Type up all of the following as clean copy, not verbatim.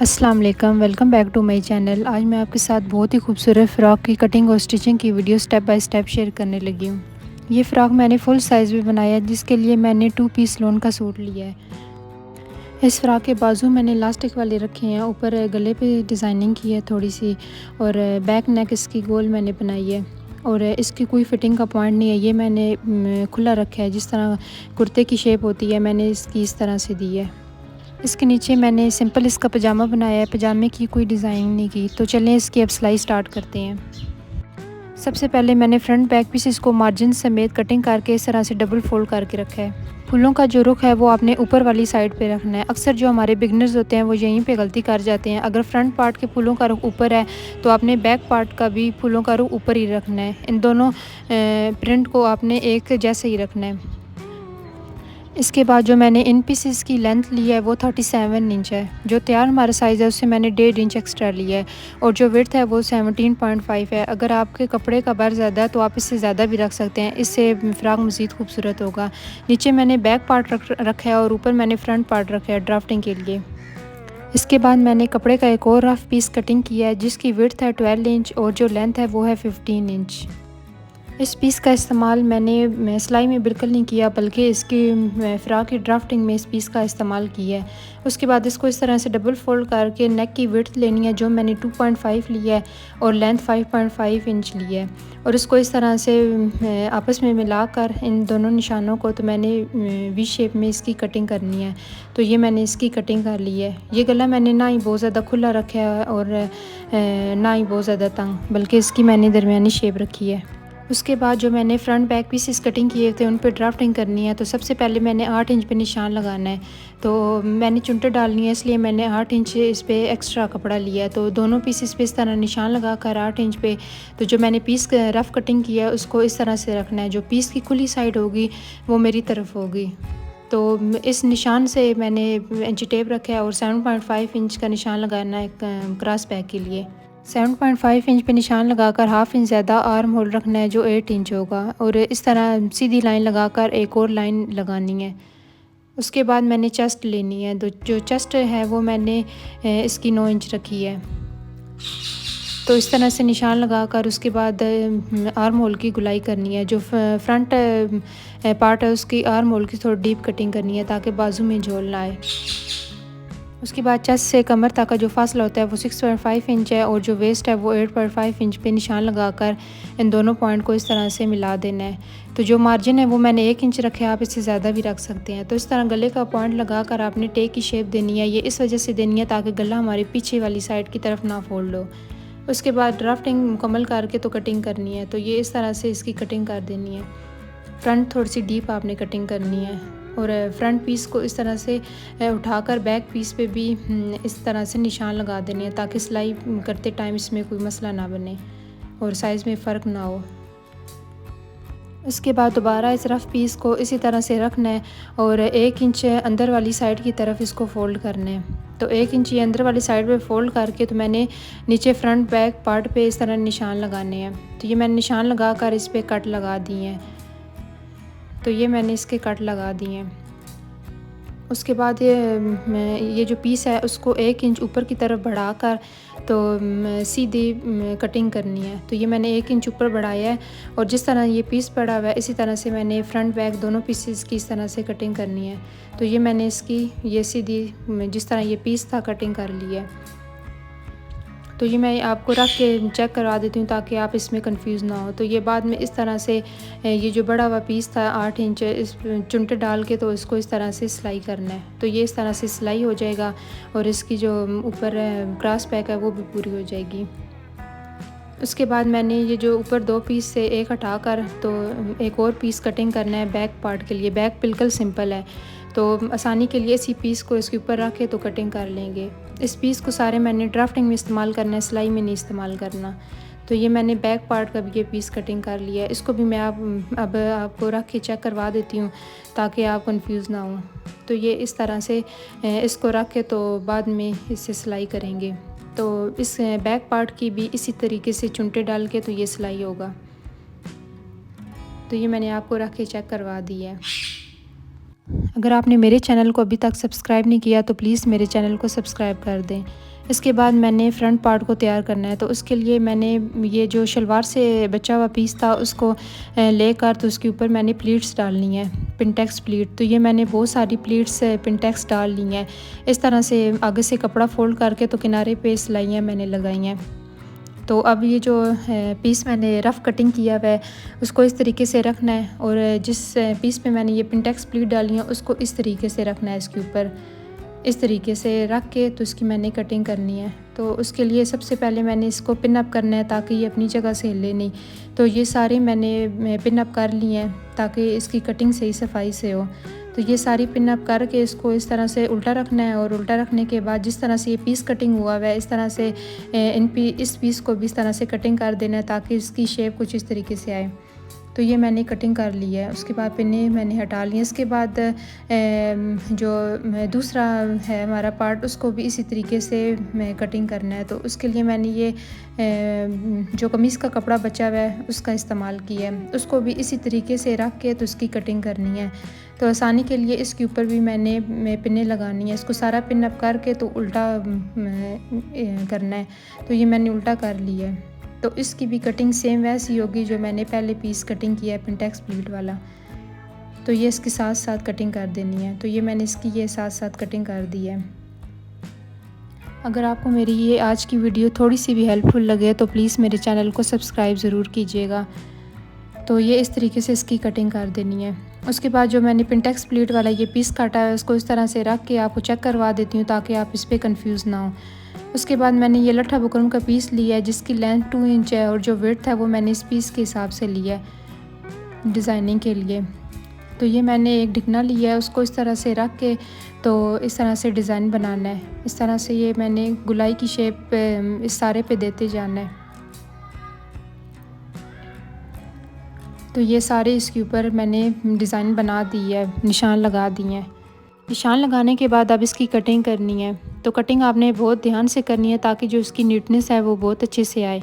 अस्सलाम वालेकुम, welcome back to my channel. आज मैं आपके साथ बहुत ही खूबसूरत फ़्रॉक की कटिंग और स्टिचिंग की video step by step share करने लगी हूँ। ये फ़्रॉक मैंने फुल साइज़ में बनाया है, जिसके लिए मैंने 2 पीस लॉन का सूट लिया है। इस फ़्रॉक के बाजू मैंने इलास्टिक वाले रखे हैं, ऊपर गले पे डिज़ाइनिंग की है थोड़ी सी, और बैक नेक इसकी गोल मैंने बनाई है। और इसकी कोई फ़िटिंग का पॉइंट नहीं है, ये मैंने खुला रखा है। जिस तरह कुर्ते की शेप होती है, मैंने इसकी इस तरह से दी है। इसके नीचे मैंने सिंपल इसका पजामा बनाया है, पजामे की कोई डिज़ाइन नहीं की। तो चलें इसकी अब सिलाई स्टार्ट करते हैं। सबसे पहले मैंने फ्रंट बैक पीसेस को मार्जिन समेत कटिंग करके इस तरह से डबल फोल्ड करके रखा है। फूलों का जो रुख है वो आपने ऊपर वाली साइड पे रखना है। अक्सर जो हमारे बिगनर्स होते हैं वो यहीं पे गलती कर जाते हैं। अगर फ्रंट पार्ट के फूलों का रुख ऊपर है तो आपने बैक पार्ट का भी फूलों का रुख ऊपर ही रखना है। इन दोनों प्रिंट को आपने एक जैसे ही रखना है। इसके बाद जो मैंने इन पीसेस की लेंथ ली है वो 37 इंच है। जो तैयार हमारा साइज़ है उससे मैंने 1.5 इंच एक्स्ट्रा लिया है, और जो विड्थ है वो 17.5 है। अगर आपके कपड़े का बार ज़्यादा है तो आप इससे ज़्यादा भी रख सकते हैं, इससे फ़्रॉक मज़ीद खूबसूरत होगा। नीचे मैंने बैक पार्ट रखा है और ऊपर मैंने फ्रंट पार्ट रखा है ड्राफ्टिंग के लिए। इसके बाद मैंने कपड़े का एक और रफ पीस कटिंग किया है, जिसकी विड्थ है 12 इंच और जो लेंथ है वो है 15 इंच। इस पीस का इस्तेमाल मैंने सिलाई में बिल्कुल नहीं किया, बल्कि इसकी फ़्रॉक की ड्राफ्टिंग में इस पीस का इस्तेमाल किया है। उसके बाद इसको इस तरह से डबल फोल्ड करके नेक की विड्थ लेनी है, जो मैंने 2.5 लिया है, और लेंथ 5.5 इंच ली है। और इसको इस तरह से आपस में मिलाकर इन दोनों निशानों को तो मैंने वी शेप में इसकी कटिंग करनी है। तो ये मैंने इसकी कटिंग कर ली है। ये गला मैंने ना ही बहुत ज़्यादा खुला रखा है और ना ही बहुत ज़्यादा तंग, बल्कि इसकी मैंने दरमियानी शेप रखी है। उसके बाद जो मैंने फ्रंट बैक पीसेस कटिंग किए थे उन पे ड्राफ्टिंग करनी है। तो सबसे पहले मैंने 8 इंच पे निशान लगाना है। तो मैंने चुनटे डालनी है, इसलिए मैंने 8 इंच इस पे एक्स्ट्रा कपड़ा लिया है। तो दोनों पीसेस पे इस तरह निशान लगा कर 8 इंच पे, तो जो मैंने पीस रफ़ कटिंग किया है उसको इस तरह से रखना है। जो पीस की खुली साइड होगी वो मेरी तरफ होगी। तो इस निशान से मैंने इंची टेप रखा है और 7.5 इंच का निशान लगाना है क्रॉस बैक के लिए। 7.5 इंच पे निशान लगाकर हाफ़ इंच ज़्यादा आर्म होल रखना है, जो 8 इंच होगा, और इस तरह सीधी लाइन लगाकर एक और लाइन लगानी है। उसके बाद मैंने चेस्ट लेनी है। तो जो चेस्ट है वो मैंने इसकी 9 इंच रखी है। तो इस तरह से निशान लगाकर उसके बाद आर्म होल की गुलाई करनी है। जो फ्रंट पार्ट है उसकी आर्म होल की थोड़ी डीप कटिंग करनी है, ताकि बाजू में झोल ना आए। उसके बाद चेस्ट से कमर तक का जो फासला होता है वो 6.5 इंच है, और जो वेस्ट है वो 8.5 इंच पे निशान लगाकर इन दोनों पॉइंट को इस तरह से मिला देना है। तो जो मार्जिन है वो मैंने 1 इंच रखे है, आप इससे ज़्यादा भी रख सकते हैं। तो इस तरह गले का पॉइंट लगाकर आपने टेक की शेप देनी है। ये इस वजह से देनी है ताकि गला हमारे पीछे वाली साइड की तरफ ना फोल्ड हो। उसके बाद ड्राफ्टिंग मुकम्मल करके तो कटिंग करनी है। तो ये इस तरह से इसकी कटिंग कर देनी है। फ्रंट थोड़ी सी डीप आपने कटिंग करनी है, और फ्रंट पीस को इस तरह से उठाकर बैक पीस पे भी इस तरह से निशान लगा देने हैं, ताकि सिलाई करते टाइम इसमें कोई मसला ना बने और साइज़ में फ़र्क ना हो। इसके बाद दोबारा इस रफ़ पीस को इसी तरह से रखना है, और 1 इंच अंदर वाली साइड की तरफ इसको फ़ोल्ड करना है। तो 1 इंच ये अंदर वाली साइड पे फ़ोल्ड करके तो मैंने नीचे फ्रंट बैक पार्ट पे इस तरह निशान लगाने हैं। तो ये मैंने निशान लगा कर इस पर कट लगा दिए हैं। तो ये मैंने इसके कट लगा दिए हैं। उसके बाद ये जो पीस है उसको 1 इंच ऊपर की तरफ बढ़ाकर तो सीधी कटिंग करनी है। तो ये मैंने 1 इंच ऊपर बढ़ाया है, और जिस तरह ये पीस पड़ा हुआ है इसी तरह से मैंने फ्रंट बैक दोनों पीसेस की इस तरह से कटिंग करनी है। तो ये मैंने इसकी ये सीधी जिस तरह ये पीस था कटिंग कर लिया है। तो ये मैं आपको रख के चेक करवा देती हूँ, ताकि आप इसमें कंफ्यूज ना हो। तो ये बाद में इस तरह से ये जो बड़ा हुआ पीस था 8 इंच, इस चुनटे डाल के तो इसको इस तरह से सिलाई करना है। तो ये इस तरह से सिलाई हो जाएगा, और इसकी जो ऊपर क्रॉस बैक है वो भी पूरी हो जाएगी। उसके बाद मैंने ये जो ऊपर 2 पीस से एक हटाकर तो एक और पीस कटिंग करना है बैक पार्ट के लिए। बैक बिल्कुल सिंपल है, तो आसानी के लिए इसी पीस को इसके ऊपर रख के तो कटिंग कर लेंगे। इस पीस को सारे मैंने ड्राफ्टिंग में इस्तेमाल करना है, सिलाई में नहीं इस्तेमाल करना। तो ये मैंने बैक पार्ट का भी ये पीस कटिंग कर लिया है। इसको भी मैं अब आपको रख के चेक करवा देती हूँ, ताकि आप कंफ्यूज ना हो। तो ये इस तरह से इसको रख के तो बाद में इससे सिलाई करेंगे। तो इस बैक पार्ट की भी इसी तरीके से चुनटे डाल के तो ये सिलाई होगा। तो ये मैंने आपको रख के चेक करवा दी है। अगर आपने मेरे चैनल को अभी तक सब्सक्राइब नहीं किया तो प्लीज़ मेरे चैनल को सब्सक्राइब कर दें। इसके बाद मैंने फ्रंट पार्ट को तैयार करना है, तो उसके लिए मैंने ये जो शलवार से बचा हुआ पीस था उसको लेकर तो उसके ऊपर मैंने प्लीट्स डालनी है, पिंटेक्स प्लीट। तो ये मैंने बहुत सारी प्लीट्स पिंटेक्स डाल ली हैं। इस तरह से आगे से कपड़ा फोल्ड करके तो किनारे पे सिलाइयाँ मैंने लगाई हैं। तो अब ये जो पीस मैंने रफ़ कटिंग किया हुआ है उसको इस तरीके से रखना है, और जिस पीस पे मैंने ये पिंटेक्स प्लीट डाली है उसको इस तरीके से रखना है, इसके ऊपर इस तरीके से रख के तो इसकी मैंने कटिंग करनी है। तो उसके लिए सबसे पहले मैंने इसको पिन अप करना है ताकि ये अपनी जगह से हिले नहीं। तो ये सारे मैंने पिन अप कर लिए हैं ताकि इसकी कटिंग सही सफाई से हो। तो ये सारी पिन अप करके इसको इस तरह से उल्टा रखना है, और उल्टा रखने के बाद जिस तरह से ये पीस कटिंग हुआ है इस तरह से इस पीस को भी इस तरह से कटिंग कर देना है ताकि इसकी शेप कुछ इस तरीके से आए। तो ये मैंने कटिंग कर ली है। उसके बाद पिन्ने मैंने हटा ली है। इसके बाद जो दूसरा है हमारा पार्ट उसको भी इसी तरीके से कटिंग करना है। तो उसके लिए मैंने ये जो कमीज़ का कपड़ा बचा हुआ है उसका इस्तेमाल किया है, उसको भी इसी तरीके से रख के तो उसकी कटिंग करनी है। तो आसानी के लिए इसके ऊपर भी मैंने पिन्ने लगानी है। इसको सारा पिन अप करके तो उल्टा करना है। तो ये मैंने उल्टा कर लिया है। तो इसकी भी कटिंग सेम वैसी होगी जो मैंने पहले पीस कटिंग किया है पिंटेक्स प्लीट वाला। तो ये इसके साथ साथ कटिंग कर देनी है। तो ये मैंने इसकी ये साथ साथ कटिंग कर दी है। अगर आपको मेरी ये आज की वीडियो थोड़ी सी भी हेल्पफुल लगे तो प्लीज़ मेरे चैनल को सब्सक्राइब ज़रूर कीजिएगा। तो ये इस तरीके से इसकी कटिंग कर देनी है। उसके बाद जो मैंने पिंटेक्स प्लीट वाला ये पीस काटा है उसको इस तरह से रख के आपको चेक करवा देती हूँ ताकि आप इस पर कंफ्यूज ना हो। उसके बाद मैंने ये लट्ठा बुकरम का पीस लिया है जिसकी लेंथ 2 इंच है, और जो विड्थ है वो मैंने इस पीस के हिसाब से लिया है डिज़ाइनिंग के लिए। तो ये मैंने एक ढिकना लिया है, उसको इस तरह से रख के तो इस तरह से डिज़ाइन बनाना है। इस तरह से ये मैंने गुलाई की शेप इस सारे पे देते जाना है। तो ये सारे इसके ऊपर मैंने डिज़ाइन बना दी है, निशान लगा दिए हैं। निशान लगाने के बाद अब इसकी कटिंग करनी है। तो कटिंग आपने बहुत ध्यान से करनी है ताकि जो इसकी नीटनेस है वो बहुत अच्छे से आए।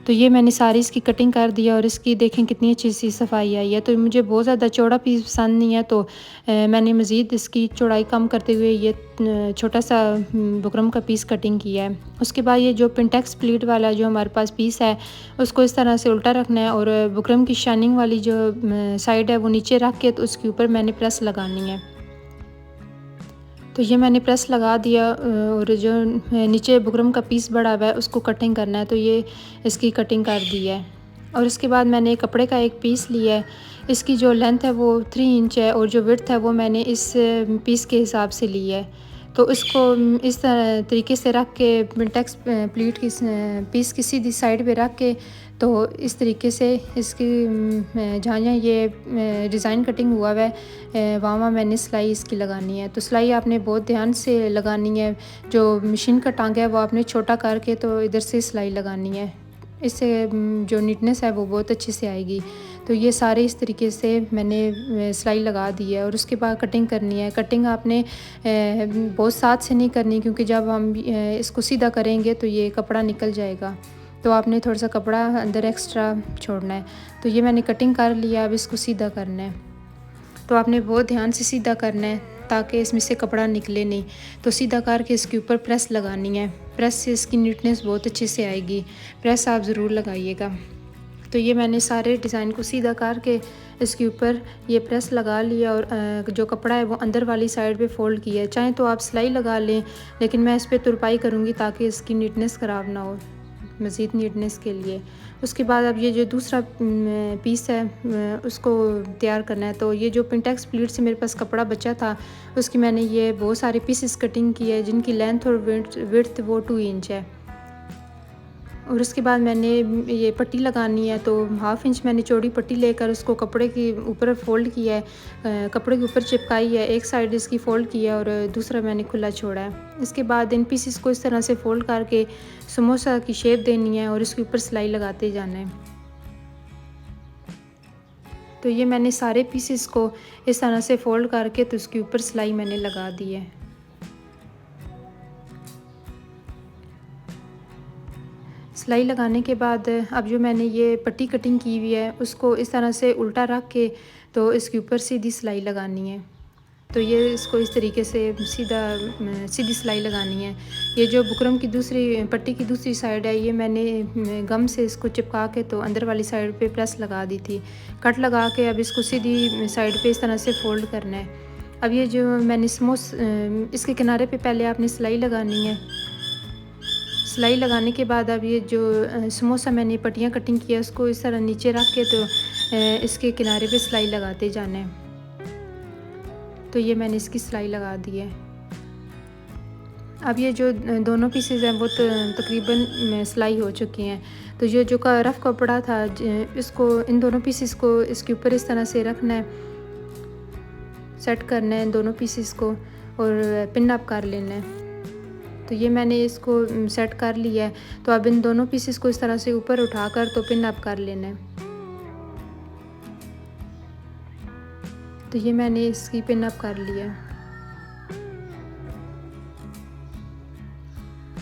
तो ये मैंने सारी इसकी कटिंग कर दिया, और इसकी देखें कितनी अच्छी सी सफाई आई है। तो मुझे बहुत ज़्यादा चौड़ा पीस पसंद नहीं है, तो मैंने मज़ीद इसकी चौड़ाई कम करते हुए ये छोटा सा बुकरम का पीस कटिंग किया है। उसके बाद ये जो पिंटेक्स प्लीट वाला जो हमारे पास पीस है उसको इस तरह से उल्टा रखना है, और बुकरम की शाइनिंग वाली जो साइड है वो नीचे रख के तो उसके ऊपर मैंने प्रेस लगानी है। तो ये मैंने प्रेस लगा दिया, और जो नीचे बुकरम का पीस बड़ा हुआ है उसको कटिंग करना है। तो ये इसकी कटिंग कर दी है। और इसके बाद मैंने कपड़े का एक पीस लिया है। इसकी जो लेंथ है वो 3 इंच है, और जो विड्थ है वो मैंने इस पीस के हिसाब से ली है। तो इसको इस तरीके से रख के पिंटेक्स प्लीट की पीस की सीधी साइड पे रख के तो इस तरीके से इसकी जहाँ जहाँ ये डिज़ाइन कटिंग हुआ है वहाँ मैंने सिलाई इसकी लगानी है। तो सिलाई आपने बहुत ध्यान से लगानी है। जो मशीन का टांगा है वो आपने छोटा करके तो इधर से सिलाई लगानी है। इससे जो नीटनेस है वो बहुत अच्छे से आएगी। तो ये सारे इस तरीके से मैंने सिलाई लगा दी है, और उसके बाद कटिंग करनी है। कटिंग आपने बहुत साथ से नहीं करनी, क्योंकि जब हम इसको सीधा करेंगे तो ये कपड़ा निकल जाएगा। तो आपने थोड़ा सा कपड़ा अंदर एक्स्ट्रा छोड़ना है। तो ये मैंने कटिंग कर लिया, अब इसको सीधा करना है। तो आपने बहुत ध्यान से सीधा करना है ताकि इसमें से कपड़ा निकले नहीं। तो सीधा करके इसके ऊपर प्रेस लगानी है। प्रेस से इसकी नीटनेस बहुत अच्छे से आएगी। प्रेस आप ज़रूर लगाइएगा। तो ये मैंने सारे डिज़ाइन को सीधा करके इसके ऊपर ये प्रेस लगा लिया, और जो कपड़ा है वो अंदर वाली साइड पे फोल्ड किया है। चाहे तो आप सिलाई लगा लें, लेकिन मैं इस पर तुरपाई करूँगी ताकि इसकी नीटनेस ख़राब ना हो, मज़ीद नीटनेस के लिए। उसके बाद अब ये जो दूसरा पीस है उसको तैयार करना है। तो ये जो पिंटेक्स प्लीट से मेरे पास कपड़ा बचा था उसकी मैंने ये बहुत सारे पीसेस कटिंग किए हैं जिनकी लेंथ और विड्थ वो 2 इंच है। और उसके बाद मैंने ये पट्टी लगानी है। तो 1/2 इंच मैंने चौड़ी पट्टी लेकर उसको कपड़े के ऊपर फ़ोल्ड किया है, कपड़े के ऊपर चिपकाई है। एक साइड इसकी फ़ोल्ड किया है और दूसरा मैंने खुला छोड़ा है। इसके बाद इन पीसेस को इस तरह से फ़ोल्ड करके समोसा की शेप देनी है और इसके ऊपर सिलाई लगाते जाना है। तो ये मैंने सारे पीसेस को इस तरह से फ़ोल्ड करके तो उसके ऊपर सिलाई मैंने लगा दी है। सिलाई लगाने के बाद अब जो मैंने ये पट्टी कटिंग की हुई है उसको इस तरह से उल्टा रख के तो इसके ऊपर सीधी सिलाई लगानी है। तो ये इसको इस तरीके से सीधी सिलाई लगानी है। ये जो बुकरम की दूसरी पट्टी की दूसरी साइड है, ये मैंने गम से इसको चिपका के तो अंदर वाली साइड पे प्रेस लगा दी थी। कट लगा के अब इसको सीधी साइड पे इस तरह से फ़ोल्ड करना है। अब ये जो मैंने इसके किनारे पे पहले आपने सिलाई लगानी है। सिलाई लगाने के बाद अब ये जो समोसा मैंने पट्टियाँ कटिंग किया उसको इस तरह नीचे रख के तो इसके किनारे पे सिलाई लगाते जाना है। तो ये मैंने इसकी सिलाई लगा दी है। अब ये जो दोनों पीसेस हैं वो तकरीबन सिलाई हो चुकी हैं। तो ये जो रफ़ कपड़ा था इसको इन दोनों पीसेस को इसके ऊपर इस तरह से रखना है, सेट करना है इन दोनों पीसेस को और पिन अप कर लेना है। तो ये मैंने इसको सेट कर लिया है। तो अब इन दोनों पीसेस को इस तरह से ऊपर उठाकर तो पिन अप कर लेना है। तो ये मैंने इसकी पिन अप कर लिया।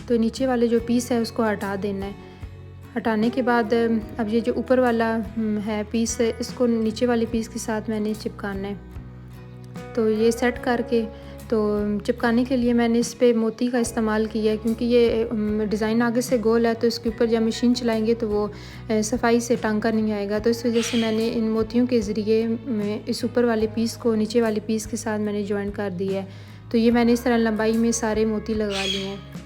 तो नीचे वाले जो पीस है उसको हटा देना है। हटाने के बाद अब ये जो ऊपर वाला है पीस है इसको नीचे वाले पीस के साथ मैंने चिपकाना है। तो ये सेट करके तो चिपकाने के लिए मैंने इस पे मोती का इस्तेमाल किया है, क्योंकि ये डिज़ाइन आगे से गोल है तो इसके ऊपर जब मशीन चलाएंगे तो वो सफाई से टांका नहीं आएगा। तो इस वजह से मैंने इन मोतियों के ज़रिए इस ऊपर वाले पीस को नीचे वाले पीस के साथ मैंने जॉइन कर दिया है। तो ये मैंने इस तरह लंबाई में सारे मोती लगा लिए हैं।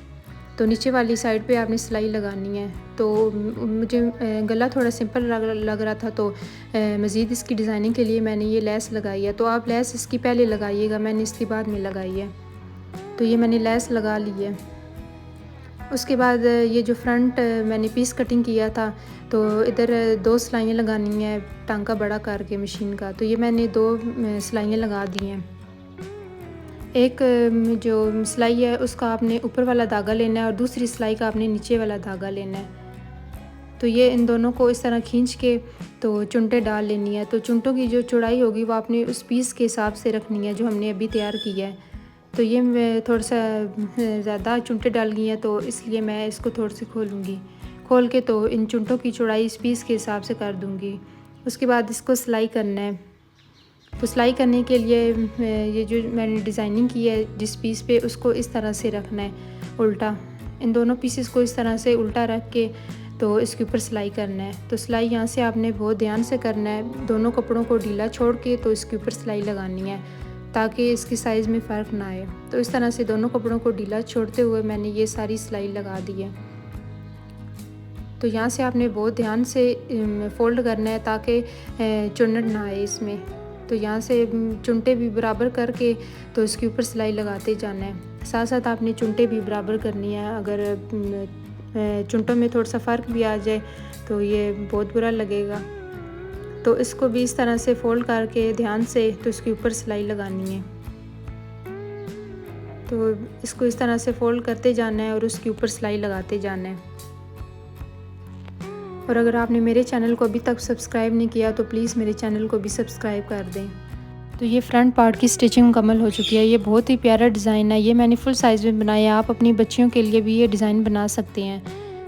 तो नीचे वाली साइड पे आपने सिलाई लगानी है। तो मुझे गला थोड़ा सिंपल लग रहा था, तो मज़ीद इसकी डिज़ाइनिंग के लिए मैंने ये लेस लगाई है। तो आप लेस इसकी पहले लगाइएगा, मैंने इसकी बाद में लगाई है। तो ये मैंने लेस लगा ली है। उसके बाद ये जो फ्रंट मैंने पीस कटिंग किया था तो इधर 2 सिलाइयाँ लगानी है टांका बड़ा करके मशीन का। तो ये मैंने 2 सिलाइयाँ लगा दी हैं। एक जो सिलाई है उसका आपने ऊपर वाला धागा लेना है और दूसरी सिलाई का आपने नीचे वाला धागा लेना है। तो ये इन दोनों को इस तरह खींच के तो चुनटे डाल लेनी है। तो चुनटों की जो चौड़ाई होगी वो आपने उस पीस के हिसाब से रखनी है जो हमने अभी तैयार किया है। तो ये मैं थोड़ा सा ज़्यादा चुनटे डाल गई हैं, तो इसलिए मैं इसको थोड़ी सी खोल के तो इन चुनटों की चौड़ाई इस पीस के हिसाब से कर दूँगी। उसके बाद इसको सिलाई करना है। तो सिलाई करने के लिए ये जो मैंने डिज़ाइनिंग की है जिस पीस पे उसको इस तरह से रखना है उल्टा। इन दोनों पीसेस को इस तरह से उल्टा रख के तो इसके ऊपर सिलाई करना है। तो सिलाई यहाँ से आपने बहुत ध्यान से करना है, दोनों कपड़ों को ढीला छोड़ के तो इसके ऊपर सिलाई लगानी है ताकि इसकी साइज़ में फ़र्क ना आए। तो इस तरह से दोनों कपड़ों को ढीला छोड़ते हुए मैंने ये सारी सिलाई लगा दी है। तो यहाँ से आपने बहुत ध्यान से फ़ोल्ड करना है ताकि चुन्नट ना आए इसमें। तो यहाँ से चुनटे भी बराबर करके तो इसके ऊपर सिलाई लगाते जाना है। साथ साथ आपने चुनटे भी बराबर करनी है। अगर चुनटों में थोड़ा सा फ़र्क भी आ जाए तो ये बहुत बुरा लगेगा। तो इसको भी इस तरह से फ़ोल्ड करके ध्यान से तो इसके ऊपर सिलाई लगानी है। तो इसको इस तरह से फ़ोल्ड करते जाना है और उसके ऊपर सिलाई लगाते जाना है। और अगर आपने मेरे चैनल को अभी तक सब्सक्राइब नहीं किया तो प्लीज़ मेरे चैनल को भी सब्सक्राइब कर दें। तो ये फ्रंट पार्ट की स्टिचिंग मुकम्मल हो चुकी है। ये बहुत ही प्यारा डिज़ाइन है। ये मैंने फुल साइज़ में बनाया है। आप अपनी बच्चियों के लिए भी ये डिज़ाइन बना सकते हैं।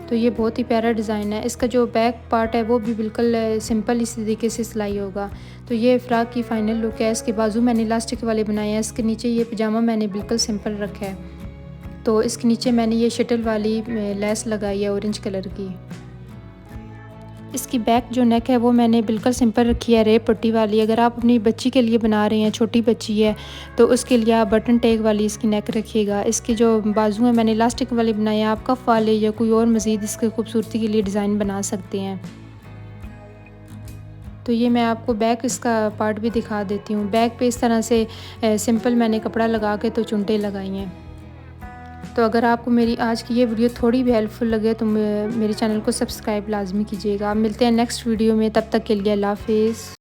तो ये बहुत ही प्यारा डिज़ाइन है। इसका जो बैक पार्ट है वो भी बिल्कुल सिंपल इसी तरीके से सिलाई होगा। तो ये फ़्रॉक की फ़ाइनल लुक है। इसके बाजू मैंने इलास्टिक वाले बनाए हैं। इसके नीचे ये पजामा मैंने बिल्कुल सिंपल रखा है। तो इसके नीचे मैंने ये शटल वाली लेस लगाई है ऑरेंज कलर की। इसकी बैक जो नेक है वो मैंने बिल्कुल सिंपल रखी है, रेप पट्टी वाली। अगर आप अपनी बच्ची के लिए बना रहे हैं, छोटी बच्ची है, तो उसके लिए आप बटन टैग वाली इसकी नेक रखिएगा। इसके जो बाजू हैं मैंने इलास्टिक वाले बनाए हैं। आप कफ वाले या कोई और मज़ीद इसके खूबसूरती के लिए डिज़ाइन बना सकते हैं। तो ये मैं आपको बैक इसका पार्ट भी दिखा देती हूँ। बैक पे इस तरह से सिंपल मैंने कपड़ा लगा के तो चुनटे लगाई हैं। तो अगर आपको मेरी आज की ये वीडियो थोड़ी भी हेल्पफुल लगे तो मेरे चैनल को सब्सक्राइब लाजमी कीजिएगा। मिलते हैं नेक्स्ट वीडियो में, तब तक के लिए अल्लाह हाफ़िज़।